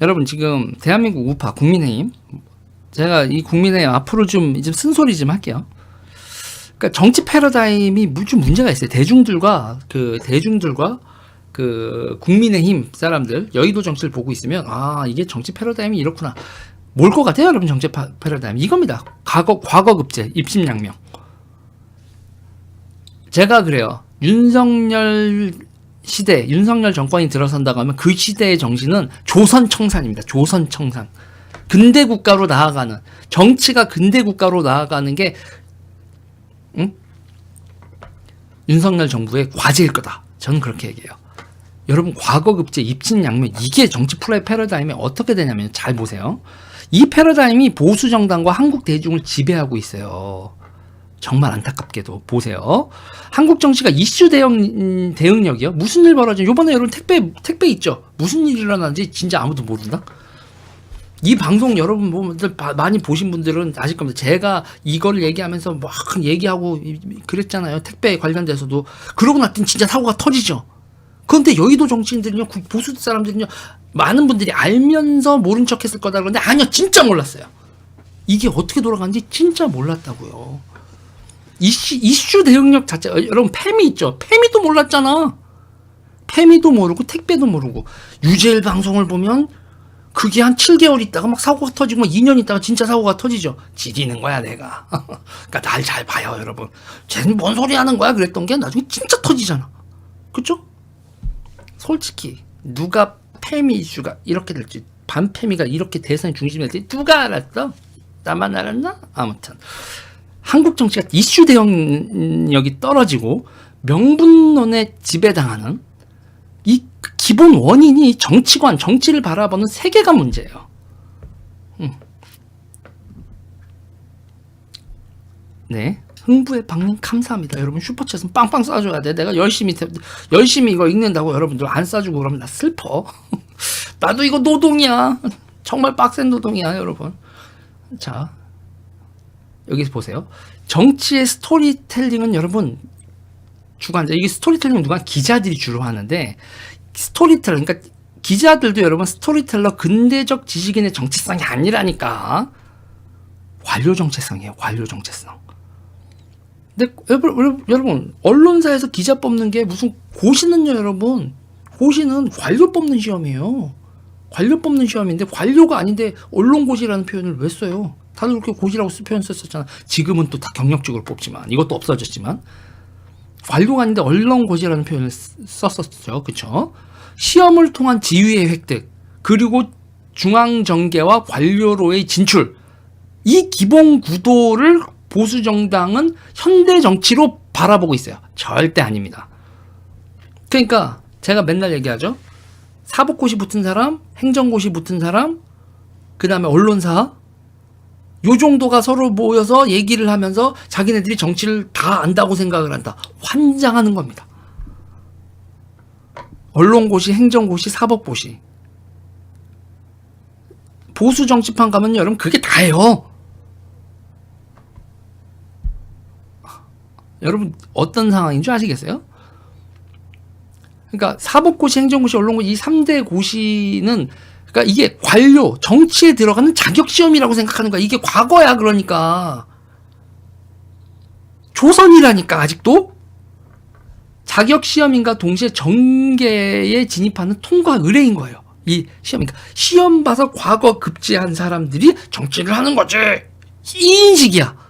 여러분 지금 대한민국 우파 국민의힘, 제가 이 국민의힘 앞으로 좀 쓴소리 좀 할게요. 그러니까 정치 패러다임이 좀 문제가 있어요. 대중들과 그 국민의힘 사람들, 여의도 정치를 보고 있으면 아 이게 정치 패러다임이 이렇구나. 뭘 것 같아요, 여러분? 정치 패러다임 이겁니다. 과거 급제, 입심양명. 제가 그래요. 윤석열 시대, 윤석열 정권이 들어선다고 하면 그 시대의 정신은 조선청산입니다. 조선청산. 근대 국가로 나아가는, 정치가 근대 국가로 나아가는 게 윤석열 정부의 과제일 거다. 저는 그렇게 얘기해요. 여러분, 과거 급제, 입신양면, 이게 정치 패러다임이 어떻게 되냐면 잘 보세요. 이 패러다임이 보수 정당과 한국 대중을 지배하고 있어요. 정말 안타깝게도 보세요. 한국 정치가 이슈 대응력이요. 무슨 일 벌어지냐. 요번에 여러분 택배 있죠. 무슨 일이 일어나는지 진짜 아무도 모른다. 이 방송 여러분 많이 보신 분들은 아실 겁니다. 제가 이걸 얘기하면서 막 얘기하고 그랬잖아요. 택배 관련돼서도. 그러고 났더니 진짜 사고가 터지죠. 그런데 여의도 정치인들은요, 보수 사람들은요, 많은 분들이 알면서 모른 척 했을 거다 그러는데 아니요, 진짜 몰랐어요. 이게 어떻게 돌아가는지 진짜 몰랐다고요. 이슈 대응력 자체, 여러분 페미 있죠? 페미도 몰랐잖아. 페미도 모르고 택배도 모르고. 유재일 방송을 보면 그게 한 7개월 있다가 막 사고가 터지고 막 2년 있다가 진짜 사고가 터지죠. 지리는 거야 내가. 그러니까 날 잘 봐요 여러분. 쟤는 뭔 소리 하는 거야 그랬던 게 나중에 진짜 터지잖아. 그쵸? 솔직히 누가 페미 이슈가 이렇게 될지, 반페미가 이렇게 대선의 중심이 될지 누가 알았어? 나만 알았나? 아무튼 한국 정치가 이슈 대응력이 떨어지고 명분론에 지배당하는 이 기본 원인이 정치관, 정치를 바라보는 세계가 문제예요. 네, 흥부의 방님 감사합니다. 여러분 슈퍼챗은 빵빵 쏴줘야 돼. 내가 열심히 이거 읽는다고 여러분들 안 쏴주고 그러면 나 슬퍼. 나도 이거 노동이야. 정말 빡센 노동이야 여러분. 자, 여기서 보세요. 정치의 스토리텔링은 여러분 주관자, 이게 스토리텔링은 누가 기자들이 주로 하는데, 스토리텔러, 그러니까 기자들도 여러분 스토리텔러, 근대적 지식인의 정체성이 아니라니까. 관료 정체성이에요. 관료 정체성. 근데 여러분 언론사에서 기자 뽑는 게 무슨, 고시는요 여러분, 고시는 관료 뽑는 시험이에요. 관료 뽑는 시험인데 관료가 아닌데 언론고시라는 표현을 왜 써요? 다들 그렇게 고시라고 표현 썼었잖아. 지금은 또 다 경력직으로 뽑지만, 이것도 없어졌지만, 관료가 아닌데 언론고시라는 표현을 썼었죠. 그쵸? 시험을 통한 지위의 획득, 그리고 중앙정계와 관료로의 진출, 이 기본 구도를 보수정당은 현대 정치로 바라보고 있어요. 절대 아닙니다. 그러니까 제가 맨날 얘기하죠. 사법고시 붙은 사람, 행정고시 붙은 사람, 그 다음에 언론사, 요 정도가 서로 모여서 얘기를 하면서 자기네들이 정치를 다 안다고 생각을 한다. 환장하는 겁니다. 언론고시, 행정고시, 사법고시. 보수 정치판 가면 여러분 그게 다예요. 여러분 어떤 상황인 줄 아시겠어요? 그러니까 사법고시, 행정고시, 언론고시, 이 3대 고시는, 그러니까 이게 관료, 정치에 들어가는 자격시험이라고 생각하는 거야. 이게 과거야. 그러니까 조선이라니까. 아직도 자격시험인가 동시에 정계에 진입하는 통과 의뢰인 거예요. 이 시험. 그러니까 시험 봐서 과거 급제한 사람들이 정치를 하는 거지. 이 인식이야.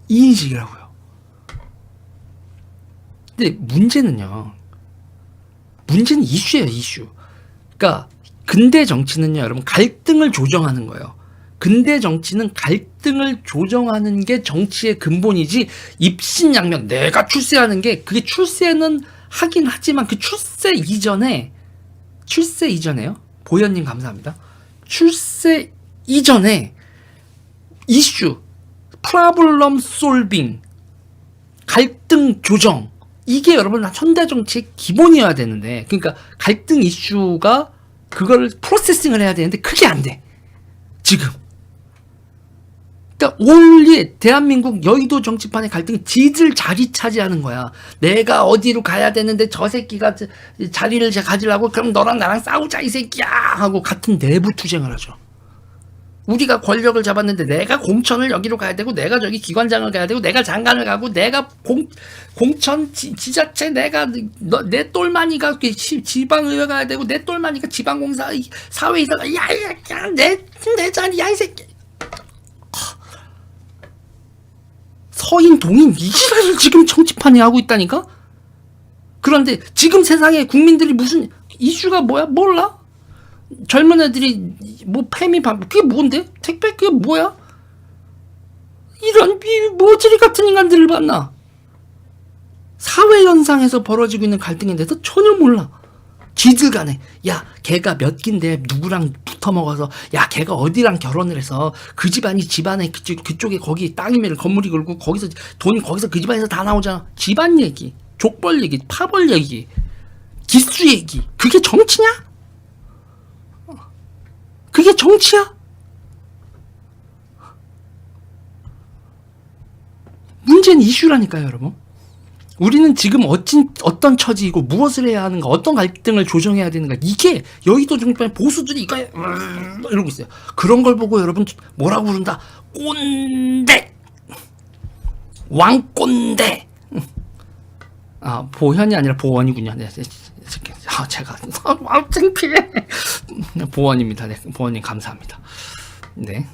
이 인식이라고요. 근데 문제는 이슈예요, 이슈. 그러니까 근대 정치는요, 여러분, 갈등을 조정하는 거예요. 근대 정치는 갈등을 조정하는 게 정치의 근본이지, 입신양면, 내가 출세하는 게, 그게 출세는 하긴 하지만 그 출세 이전에요. 보현님 감사합니다. 출세 이전에 이슈, 프로블럼 솔빙, 갈등 조정, 이게 여러분 현대 정치의 기본이어야 되는데, 그러니까 갈등 이슈가 그걸 프로세싱을 해야 되는데 그게 안 돼. 지금 그러니까 올리 대한민국 여의도 정치판의 갈등이 지들 자리 차지하는 거야. 내가 어디로 가야 되는데 저 새끼가 자리를 가지려고 그럼 너랑 나랑 싸우자 이 새끼야 하고 같은 내부 투쟁을 하죠. 우리가 권력을 잡았는데 내가 공천을 여기로 가야 되고 내가 저기 기관장을 가야 되고 내가 장관을 가고 내가 공천 지자체 내가 내 똘마니가 지방의회 가야 되고 내 똘마니가 지방공사 사회이사가 야야 내 자리야 이 새끼. 서인 동인 이 지랄을 지금 정치판이 하고 있다니까. 그런데 지금 세상에 국민들이 무슨 이슈가 뭐야 몰라? 젊은 애들이 뭐 페미 방법 그게 뭔데? 택배 그게 뭐야? 이런 모질이 같은 인간들을 봤나? 사회 현상에서 벌어지고 있는 갈등에 대해서 전혀 몰라. 지들 간에 야 걔가 몇 낀데 누구랑 붙어먹어서 야 걔가 어디랑 결혼을 해서 그 집안이 집안에 그쪽에 거기 땅이면 건물이 걸고 거기서 돈 거기서 그 집안에서 다 나오잖아. 집안 얘기, 족벌 얘기, 파벌 얘기, 기수 얘기 그게 정치냐? 그게 정치야? 문제는 이슈라니까요, 여러분. 우리는 지금 어떤 처지이고 무엇을 해야 하는가, 어떤 갈등을 조정해야 되는가, 이게 여의도 정치판의 보수들이 이거에 이러고 있어요. 그런 걸 보고 여러분 뭐라고 부른다? 꼰대, 왕꼰대. 아 보현이 아니라 보원이군요. 네, 제가 창피해. 보원입니다. 네, 보원님 감사합니다. 네.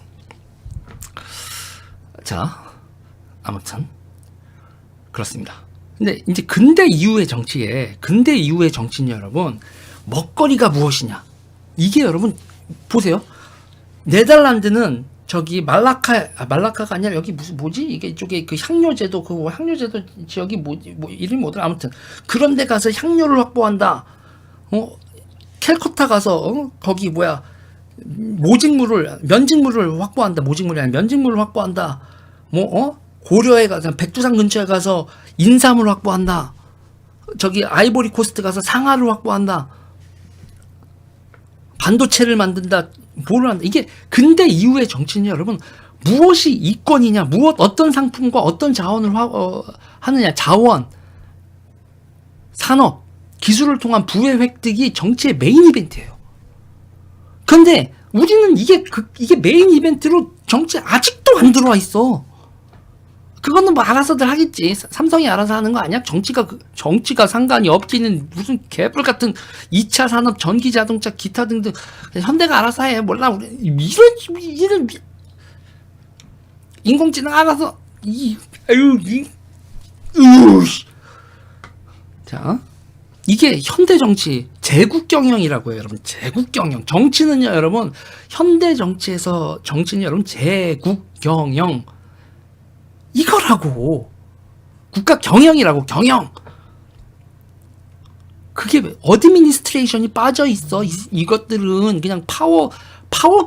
자, 아무튼 그렇습니다. 근데 이제 근대 이후의 정치인 여러분 먹거리가 무엇이냐? 이게 여러분 보세요. 네덜란드는 저기 말라카가 아니라 여기 뭐지? 이게 이쪽에 그 향료제도 향료제도 지역이 뭐 이름이 뭐더라? 아무튼 그런 데 가서 향료를 확보한다. 캘커타 가서 거기 면직물을 확보한다. 모직물이 아니라 면직물을 확보한다. 고려에 가서 백두산 근처에 가서 인삼을 확보한다. 저기 아이보리 코스트 가서 상아를 확보한다. 반도체를 만든다. 뭐를 한다. 이게 근대 이후의 정치는 여러분 무엇이 이권이냐, 어떤 상품과 어떤 자원을 하느냐, 자원, 산업, 기술을 통한 부의 획득이 정치의 메인 이벤트예요. 근데 우리는 이게 메인 이벤트로 정치에 아직도 안 들어와 있어. 그거는 뭐 알아서들 하겠지. 삼성이 알아서 하는 거 아니야? 정치가 상관이 없기는 무슨 개뿔 같은 2차 산업, 전기 자동차, 기타 등등 현대가 알아서 해. 몰라. 우리 이런 인공지능 알아서 자, 이게 현대 정치 제국 경영이라고 해요, 여러분. 제국 경영. 정치는요, 여러분. 현대 정치에서 정치는 여러분 제국 경영. 이거라고. 국가 경영이라고, 경영. 그게 어드미니스트레이션이 빠져 있어. 이것들은 그냥 파워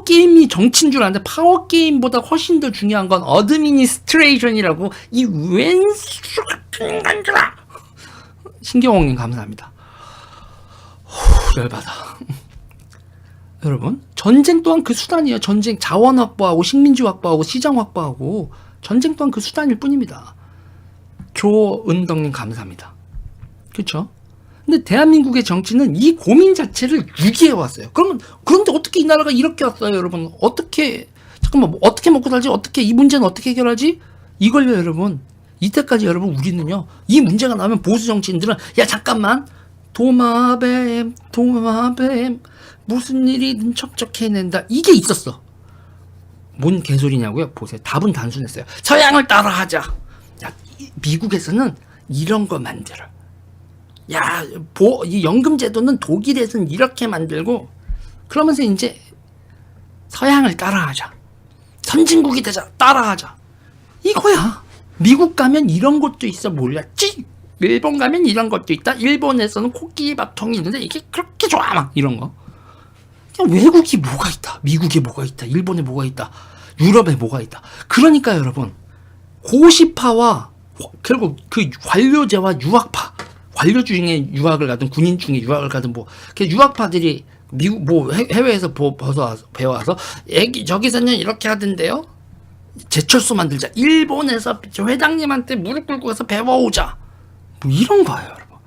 게임이 정치인 줄 아는데 파워 게임보다 훨씬 더 중요한 건 어드미니스트레이션이라고. 이 왼수 같은 인간들아. 신경홍님 감사합니다. 열받아. 여러분, 전쟁 또한 그 수단이에요. 전쟁 자원 확보하고 식민지 확보하고 시장 확보하고 전쟁 또한 그 수단일 뿐입니다. 조은덕님 감사합니다. 그렇죠? 근데 대한민국의 정치는 이 고민 자체를 유기해 왔어요. 그런데 어떻게 이 나라가 이렇게 왔어요, 여러분? 어떻게 먹고 살지? 어떻게 이 문제는 어떻게 해결하지? 이걸요, 여러분. 이때까지 여러분 우리는요, 이 문제가 나면 보수 정치인들은 야 잠깐만, 도마뱀 무슨 일이든 척척해낸다, 이게 있었어. 뭔 개소리냐고요? 보세요. 답은 단순했어요. 서양을 따라하자. 야, 미국에서는 이런 거 만들어. 야, 이 연금제도는 독일에서는 이렇게 만들고, 그러면서 이제 서양을 따라하자. 선진국이 되자. 따라하자. 이거야. 미국 가면 이런 것도 있어. 몰랐지? 일본 가면 이런 것도 있다. 일본에서는 코끼리 밥통이 있는데 이게 그렇게 좋아. 막 이런 거. 그냥 외국이 뭐가 있다. 미국에 뭐가 있다. 일본에 뭐가 있다. 유럽에 뭐가 있다. 그러니까 여러분, 고시파와 결국 그 관료제와 유학파, 관료 중에 유학을 가든 군인 중에 유학을 가든 유학파들이 미국 해외에서 배워와서 저기서는 이렇게 하던데요. 제철소 만들자. 일본에서 회장님한테 무릎 꿇고 가서 배워오자. 뭐 이런 거예요, 여러분.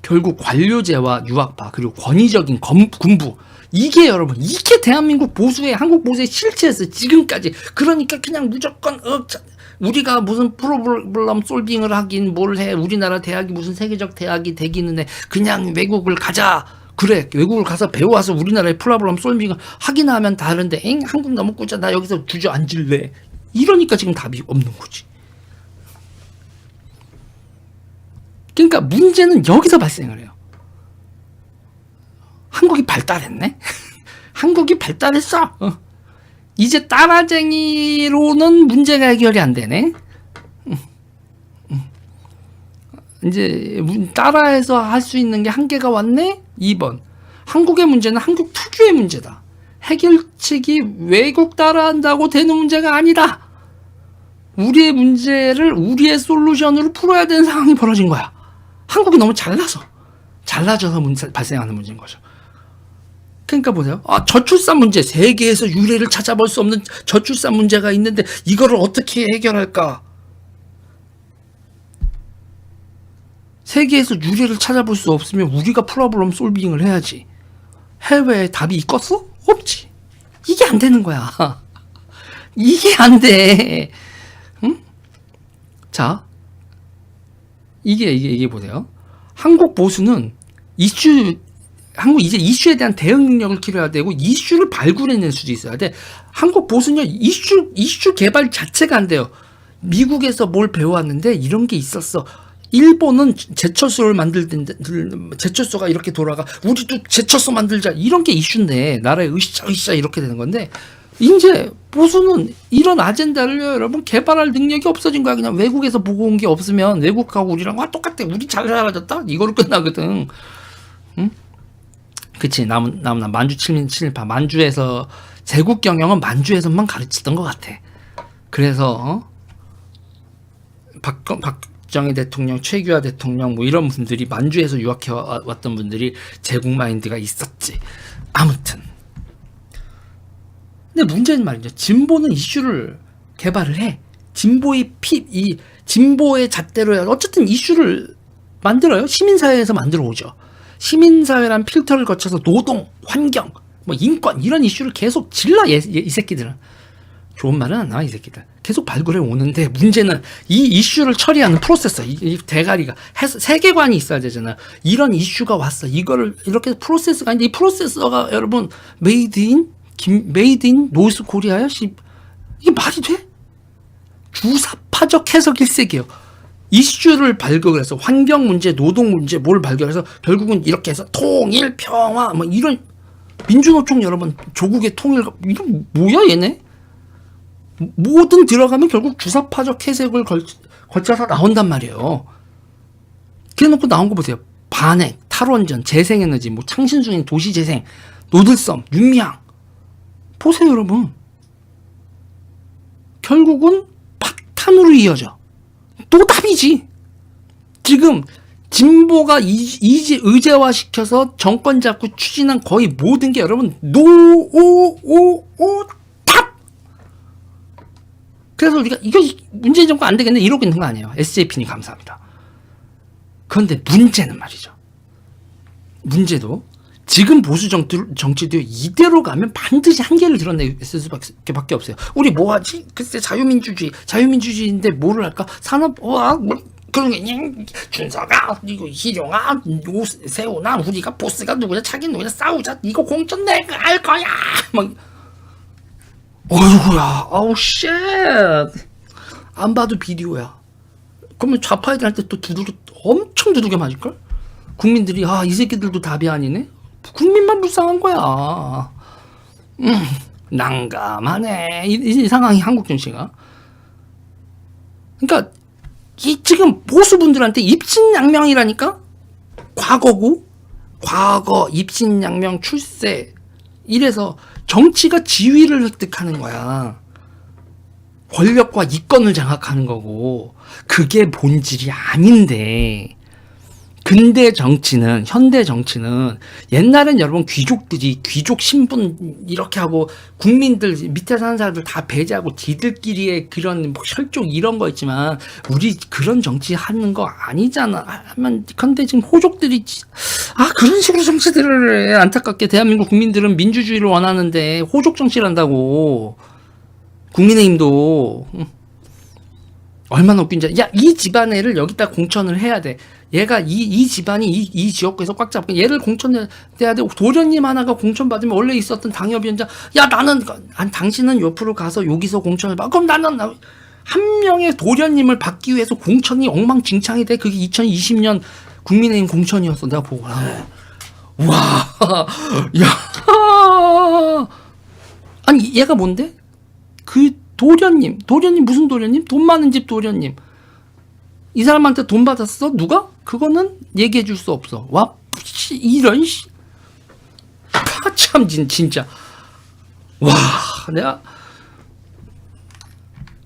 결국 관료제와 유학파 그리고 권위적인 군부 이게 여러분 이게 대한민국 보수의 한국 보수의 실체였어요. 지금까지. 그러니까 그냥 무조건 우리가 무슨 프로블럼 솔빙을 하긴 뭘 해. 우리나라 대학이 무슨 세계적 대학이 되기는 해. 그냥 외국을 가자. 그래 외국을 가서 배워와서 우리나라의 프로블럼 솔빙을 하긴 하면 다른데 한국 너무 꽂아 나 여기서 주저앉을래. 이러니까 지금 답이 없는 거지. 그러니까 문제는 여기서 발생을 해요. 한국이 발달했네? 한국이 발달했어. 이제 따라쟁이로는 문제가 해결이 안 되네. 이제 따라해서 할 수 있는 게 한계가 왔네? 2번. 한국의 문제는 한국 특유의 문제다. 해결책이 외국 따라한다고 되는 문제가 아니다. 우리의 문제를 우리의 솔루션으로 풀어야 되는 상황이 벌어진 거야. 한국이 너무 잘나져서 발생하는 문제인 거죠. 그러니까 보세요. 저출산 문제. 세계에서 유례를 찾아볼 수 없는 저출산 문제가 있는데 이거를 어떻게 해결할까? 세계에서 유례를 찾아볼 수 없으면 우리가 프로블럼 솔빙을 해야지. 해외에 답이 있겠어? 없지. 이게 안 되는 거야. 이게 안 돼. 응? 자, 이게 보세요. 한국 보수는 한국 이제 이슈에 대한 대응 능력을 키워야 되고 이슈를 발굴해낼 수도 있어야 돼. 한국 보수는 이슈 개발 자체가 안 돼요. 미국에서 뭘 배워왔는데 이런 게 있었어. 일본은 제철소를 만들던데 제철소가 이렇게 돌아가. 우리도 제철소 만들자. 이런 게 이슈인데 나라에 으쌰 이렇게 되는 건데 이제 보수는 이런 아젠다를 여러분 개발할 능력이 없어진 거야. 그냥 외국에서 보고 온 게 없으면 외국하고 우리랑 똑같아. 우리 잘 살아졌다. 이거로 끝나거든. 응? 그치. 나무나 만주 7파 만주에서 제국 경영은 만주에서만 가르치던 것 같아. 그래서 박정희 대통령, 최규하 대통령 뭐 이런 분들이 만주에서 유학해 왔던 분들이 제국 마인드가 있었지. 아무튼 근데 문제는 말이죠. 진보는 이슈를 개발을 해. 진보의 진보의 잣대로 어쨌든 이슈를 만들어요. 시민사회에서 만들어 오죠. 시민사회란 필터를 거쳐서 노동, 환경, 뭐 인권 이런 이슈를 계속 질러 이 새끼들은. 좋은 말은 안 나와 이 새끼들. 계속 발굴해 오는데 문제는 이 이슈를 처리하는 프로세서, 이 대가리가 세계관이 있어야 되잖아. 이런 이슈가 왔어. 이거를 이렇게 프로세스가 있는데 이 프로세서가 여러분 메이드 인 노스 코리아야? 이게 말이 돼? 주사파적 해석 일색이에요. 이슈를 발굴해서 환경 문제, 노동 문제 뭘 발견해서 결국은 이렇게 해서 통일, 평화 뭐 이런 민주노총 여러분 조국의 통일 이런 뭐야 얘네? 뭐든 들어가면 결국 주사파적 해석을 거쳐서 나온단 말이에요. 그래놓고 나온 거 보세요. 반핵, 탈원전, 재생에너지, 뭐 창신수행, 도시재생, 노들섬, 윤미향 보세요 여러분. 결국은 파탄으로 이어져. 또 답이지. 지금 진보가 의제화시켜서 정권 잡고 추진한 거의 모든 게 여러분 답. 그래서 우리가 이거 문재인 정권 안 되겠네 이러고 있는 거 아니에요. SJP님 감사합니다. 그런데 문제는 말이죠. 문제도 지금 보수 정치도 이대로 가면 반드시 한계를 드러낼 수밖에 없어요. 우리 뭐 하지? 글쎄 자유민주주의인데 뭐를 할까? 산업 그런 게 준서가 이거 희룡아 세훈아 우리가 보스가 누구냐 자기 누구냐 싸우자 이거 공천 내가 할 거야 막 어이구야 아우 쉣 안 봐도 비디오야. 그러면 좌파 애들한테 또 엄청 두들겨 맞을걸? 국민들이 이 새끼들도 답이 아니네. 국민만 불쌍한 거야. 난감하네 이 상황이 한국 정치가. 그러니까 지금 보수분들한테 입신양명이라니까. 과거 입신양명 출세 이래서 정치가 지위를 획득하는 거야. 권력과 이권을 장악하는 거고 그게 본질이 아닌데 근대 정치는, 현대 정치는 옛날엔 여러분 귀족들이 귀족 신분 이렇게 하고 국민들 밑에 사는 사람들 다 배제하고 지들끼리의 그런 뭐 혈족 이런 거 있지만 우리 그런 정치 하는 거 아니잖아. 하면 근데 지금 호족들이 그런 식으로 정치들을 해. 안타깝게 대한민국 국민들은 민주주의를 원하는데 호족 정치를 한다고. 국민의힘도 얼마나 웃긴지. 야, 이 집안애를 여기다 공천을 해야 돼. 얘가 이 집안이 이 지역구에서 꽉 잡고 얘를 공천해야 돼. 도련님 하나가 공천 받으면 원래 있었던 당협위원장, 야, 당신은 옆으로 가서 여기서 공천을 받아. 그럼 한 명의 도련님을 받기 위해서 공천이 엉망진창이 돼. 그게 2020년 국민의힘 공천이었어. 내가 보고. 와, 야. 아니, 얘가 뭔데? 그 도련님 무슨 도련님? 돈 많은 집 도련님. 이 사람한테 돈 받았어? 누가? 그거는 얘기해 줄 수 없어. 와, 이런 참 진짜. 와,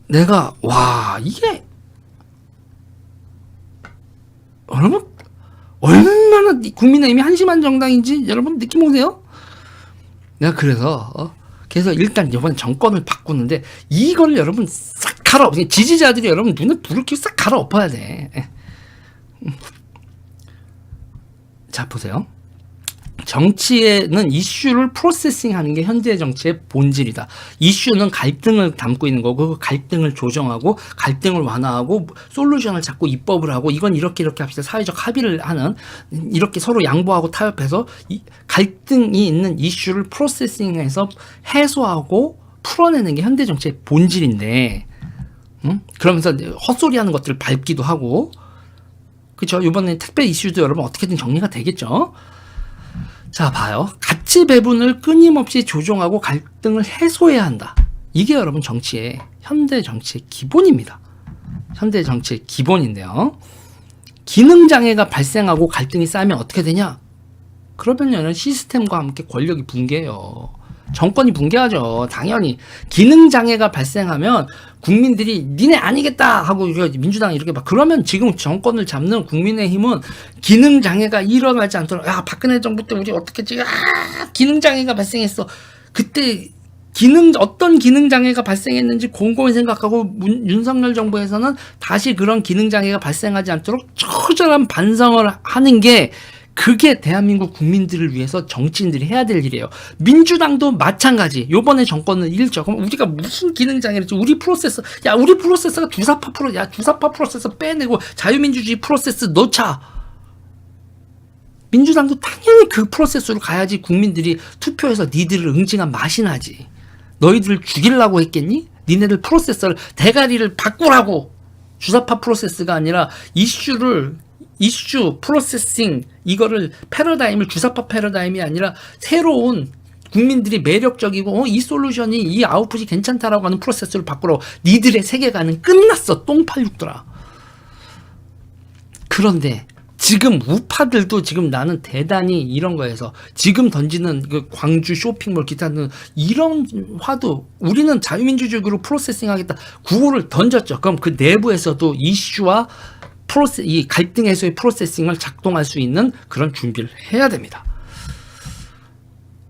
내가 와, 이게 여러분 얼마나 국민의힘이 한심한 정당인지 여러분 느낌 오세요? 내가 그래서 일단 이번 정권을 바꾸는데 이걸 여러분 싹 갈아엎어. 지지자들이 여러분 눈에 불을 켜고 싹 갈아엎어야 돼. 자, 보세요. 정치에는 이슈를 프로세싱하는 게 현재 정치의 본질이다. 이슈는 갈등을 담고 있는 거고 그 갈등을 조정하고 갈등을 완화하고 솔루션을 찾고 입법을 하고 이건 이렇게 합시다. 사회적 합의를 하는, 이렇게 서로 양보하고 타협해서 갈등이 있는 이슈를 프로세싱해서 해소하고 풀어내는 게 현대 정치의 본질인데, 그러면서 헛소리하는 것들을 밟기도 하고, 그렇죠? 이번에 택배 이슈도 여러분 어떻게든 정리가 되겠죠? 자, 봐요. 가치 배분을 끊임없이 조정하고 갈등을 해소해야 한다. 이게 여러분 현대 정치의 기본입니다. 현대 정치의 기본인데요. 기능 장애가 발생하고 갈등이 쌓이면 어떻게 되냐? 그러면요, 시스템과 함께 권력이 붕괴해요. 정권이 붕괴하죠. 당연히. 기능 장애가 발생하면 국민들이 니네 아니겠다 하고 민주당이 이렇게 그러면 지금 정권을 잡는 국민의힘은 기능 장애가 일어나지 않도록, 야, 박근혜 정부 때 우리 어떻게 했지? 기능 장애가 발생했어. 그때 어떤 기능 장애가 발생했는지 곰곰이 생각하고 윤석열 정부에서는 다시 그런 기능 장애가 발생하지 않도록 처절한 반성을 하는 게, 그게 대한민국 국민들을 위해서 정치인들이 해야 될 일이에요. 민주당도 마찬가지. 요번에 정권은 일죠. 그럼 우리가 무슨 기능장애를 했지? 우리 프로세서가 주사파 프로세서 빼내고 자유민주주의 프로세스 넣자. 민주당도 당연히 그 프로세스로 가야지 국민들이 투표해서 니들을 응징한 맛이 나지. 너희들을 죽이려고 했겠니? 니네들 프로세서를, 대가리를 바꾸라고. 주사파 프로세스가 아니라 이슈 프로세싱, 이거를 패러다임을 주사파 패러다임이 아니라 새로운 국민들이 매력적이고 이 솔루션이, 이 아웃풋이 괜찮다라고 하는 프로세스를 바꾸라고. 니들의 세계관은 끝났어. 똥팔육더라. 그런데 지금 우파들도 지금 나는 대단히 이런 거에서 지금 던지는 그 광주 쇼핑몰 기타는 이런 화도 우리는 자유민주주의로 프로세싱 하겠다 구호를 던졌죠. 그럼 그 내부에서도 이슈와 이 갈등 해소의 프로세싱을 작동할 수 있는 그런 준비를 해야 됩니다.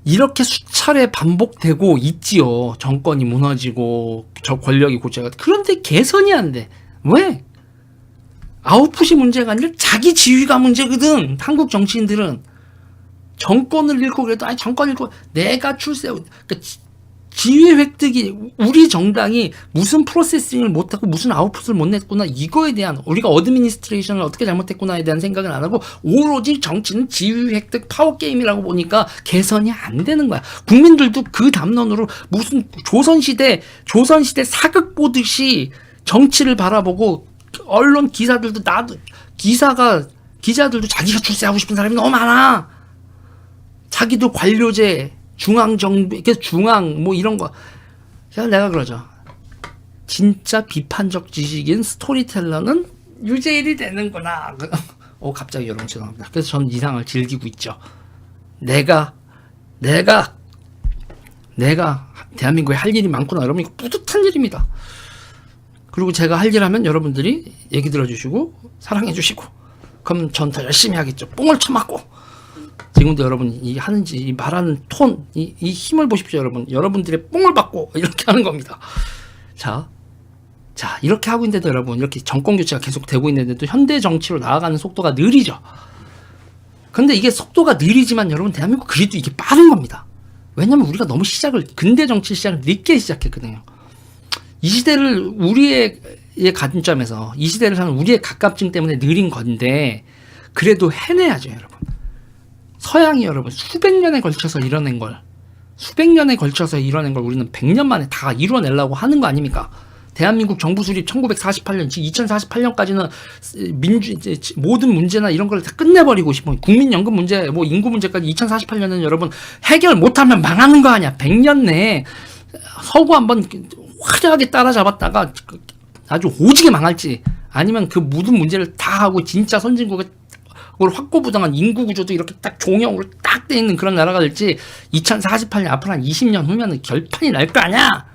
이렇게 수차례 반복되고 있지요. 정권이 무너지고 저 권력이 고쳐가. 그런데 개선이 안 돼. 왜? 아웃풋이 문제가 아니라 자기 지위가 문제거든. 한국 정치인들은 정권을 잃고 그래도 정권 잃고 내가 그러니까 지위 획득이, 우리 정당이 무슨 프로세싱을 못하고 무슨 아웃풋을 못 냈구나, 이거에 대한, 우리가 어드미니스트레이션을 어떻게 잘못했구나에 대한 생각을 안 하고 오로지 정치는 지위 획득 파워게임이라고 보니까 개선이 안 되는 거야. 국민들도 그 담론으로 무슨 조선시대 사극 보듯이 정치를 바라보고, 언론 기자들도 기자들도 자기가 출세하고 싶은 사람이 너무 많아. 자기도 관료제, 중앙정부, 이런 거. 그래서 내가 그러죠. 진짜 비판적 지식인 스토리텔러는 유재일이 되는구나. 갑자기 여러분 죄송합니다. 그래서 저는 이상을 즐기고 있죠. 내가 대한민국에 할 일이 많구나. 여러분, 이거 뿌듯한 일입니다. 그리고 제가 할 일 하면 여러분들이 얘기 들어주시고, 사랑해주시고, 그럼 전 더 열심히 하겠죠. 뽕을 쳐맞고. 지금도 여러분 이 하는지 이 말하는 톤, 이 힘을 보십시오, 여러분. 여러분들의 뽕을 받고 이렇게 하는 겁니다. 자, 이렇게 하고 있는데도 여러분 이렇게 정권 교체가 계속 되고 있는데도 현대 정치로 나아가는 속도가 느리죠. 근데 이게 속도가 느리지만 여러분 대한민국 그래도 이게 빠른 겁니다. 왜냐면 우리가 너무 근대 정치 시작을 늦게 시작했거든요. 이 시대를 우리의 관점에서 이 시대를 사는 우리의 가깝증 때문에 느린 건데 그래도 해내야죠, 여러분. 서양이 여러분 수백 년에 걸쳐서 이뤄낸 걸 우리는 100년 만에 다 이뤄내려고 하는 거 아닙니까? 대한민국 정부 수립 1948년, 지금 2048년까지는 모든 문제나 이런 걸 다 끝내버리고 싶어. 국민연금 문제, 뭐 인구 문제까지 2048년은 여러분 해결 못하면 망하는 거 아니야. 100년 내에 서구 한번 화려하게 따라잡았다가 아주 오지게 망할지, 아니면 그 모든 문제를 다 하고 진짜 선진국을 확고부당한 인구 구조도 이렇게 딱 종형으로 딱 돼 있는 그런 나라가 될지 2048년 앞으로 한 20년 후면은 결판이 날 거 아니야.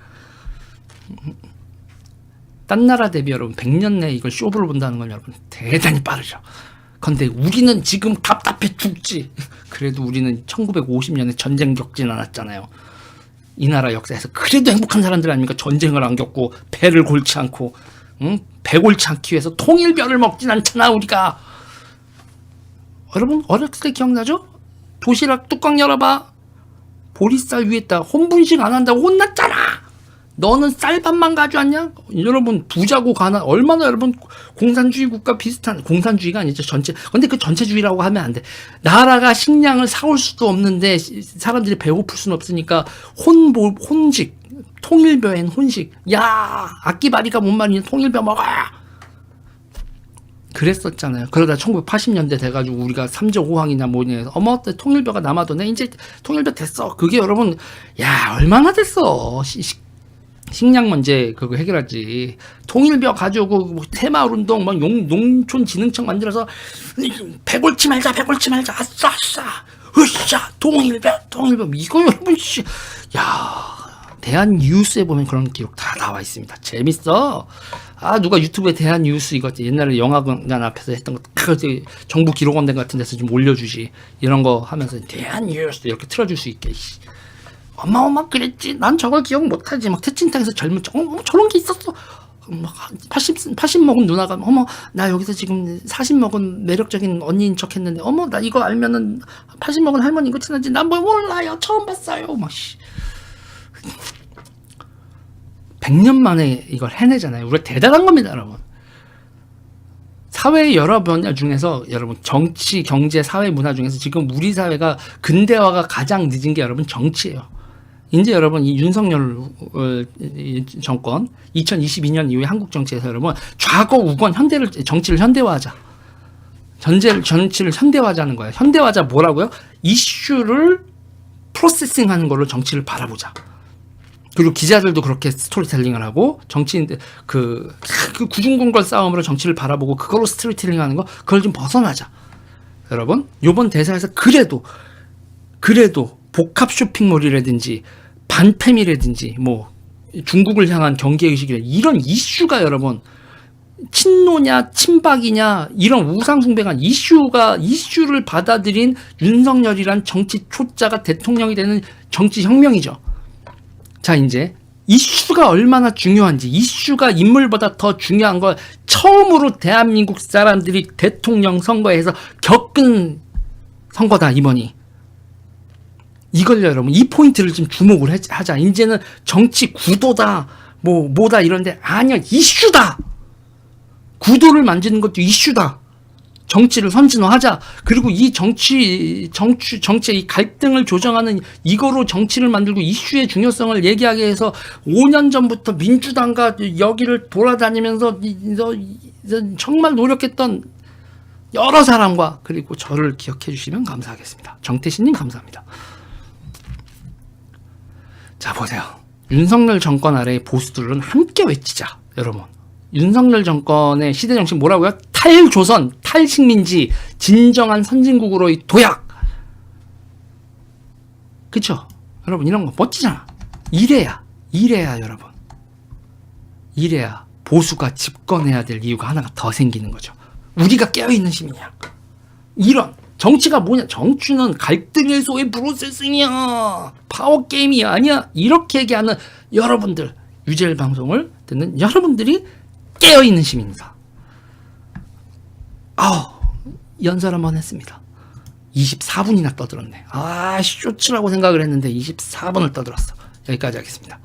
딴 나라 대비 여러분 100년 내에 이걸 쇼부를 본다는 건 여러분 대단히 빠르죠. 근데 우리는 지금 답답해 죽지. 그래도 우리는 1950년에 전쟁 겪진 않았잖아요. 이 나라 역사에서 그래도 행복한 사람들 아닙니까? 전쟁을 안 겪고 배를 골치 않고, 배 골치 않기 위해서 통일벼를 먹진 않잖아 우리가. 여러분 어렸을 때 기억나죠? 도시락 뚜껑 열어봐. 보리쌀 위에다 혼분식 안 한다고 혼났잖아. 너는 쌀밥만 가져왔냐? 여러분 부자고 가난 얼마나 여러분 공산주의 국가 비슷한, 공산주의가 아니죠 전체. 근데 그 전체주의라고 하면 안 돼. 나라가 식량을 사올 수도 없는데 사람들이 배고플 수는 없으니까 혼식, 통일벼엔 혼식. 야, 악기바리가 뭔 말이냐? 통일벼 먹어. 그랬었잖아요. 그러다 1980년대 돼가지고 우리가 삼저호황이나 뭐냐 해서 어머 통일벼가 남아도네. 이제 통일벼 됐어. 그게 여러분 야 얼마나 됐어. 식량 문제 그거 해결하지. 통일벼 가지고 뭐 새마을 운동 막 농촌진흥청 만들어서 배골치 말자 아싸 으쌰 통일벼 이거 여러분 야 대한뉴스에 보면 그런 기록 다 나와 있습니다. 재밌어. 누가 유튜브에 대한뉴스 이거 옛날에 영화관 앞에서 했던 거 정부 기록원대 같은 데서 좀 올려주지. 이런 거 하면서 대한뉴스 이렇게 틀어줄 수 있게. 엄마 그랬지. 난 저걸 기억 못하지. 막 태친탕에서 젊은 저런 게 있었어. 막 80 먹은 누나가 어머 나 여기서 지금 40 먹은 매력적인 언니인 척 했는데 어머 나 이거 알면은 80 먹은 할머니인 거 친하지. 난 뭘 몰라요. 처음 봤어요. 막 100년 만에 이걸 해내잖아요. 우리가 대단한 겁니다, 여러분. 사회의 여러 분야 중에서 여러분 정치, 경제, 사회, 문화 중에서 지금 우리 사회가 근대화가 가장 늦은 게 여러분 정치예요. 이제 여러분 이 윤석열 정권 2022년 이후에 한국 정치에서 여러분 좌거 우건 정치를 현대화하자. 정치를 현대화하자는 거예요. 현대화하자 뭐라고요? 이슈를 프로세싱하는 걸로 정치를 바라보자. 그리고 기자들도 그렇게 스토리텔링을 하고 정치인들 그 구중궁궐 싸움으로 정치를 바라보고 그걸로 스토리텔링하는 거 그걸 좀 벗어나자. 여러분 요번 대사에서 그래도 복합 쇼핑몰이라든지 반팸이라든지 뭐 중국을 향한 경계의식이라 이런 이슈가 여러분 친노냐 친박이냐 이런 우상숭배한 이슈를 받아들인 윤석열이란 정치 초짜가 대통령이 되는 정치 혁명이죠. 자 이제 이슈가 얼마나 중요한지, 이슈가 인물보다 더 중요한 걸 처음으로 대한민국 사람들이 대통령 선거에서 겪은 선거다 이번이. 이걸 여러분 이 포인트를 좀 주목을 하자. 이제는 정치 구도다 뭐다 이런데 아니야, 이슈다. 구도를 만지는 것도 이슈다. 정치를 선진화하자. 그리고 이 정치의 이 갈등을 조정하는 이거로 정치를 만들고 이슈의 중요성을 얘기하게 해서 5년 전부터 민주당과 여기를 돌아다니면서 정말 노력했던 여러 사람과 그리고 저를 기억해 주시면 감사하겠습니다. 정태신님 감사합니다. 자 보세요. 윤석열 정권 아래의 보수들은 함께 외치자. 여러분 윤석열 정권의 시대 정신 뭐라고요? 탈조선, 탈식민지, 진정한 선진국으로의 도약. 그쵸? 여러분 이런 거 멋지잖아. 이래야 여러분. 이래야 보수가 집권해야 될 이유가 하나가 더 생기는 거죠. 우리가 깨어있는 시민이야. 이런 정치가 뭐냐? 정치는 갈등 해소의 프로세싱이야. 파워게임이 아니야. 이렇게 얘기하는 여러분들, 유재열 방송을 듣는 여러분들이 깨어있는 시민이다. 연설 한번 했습니다. 24분이나 떠들었네. 쇼츠라고 생각을 했는데 24분을 떠들었어. 여기까지 하겠습니다.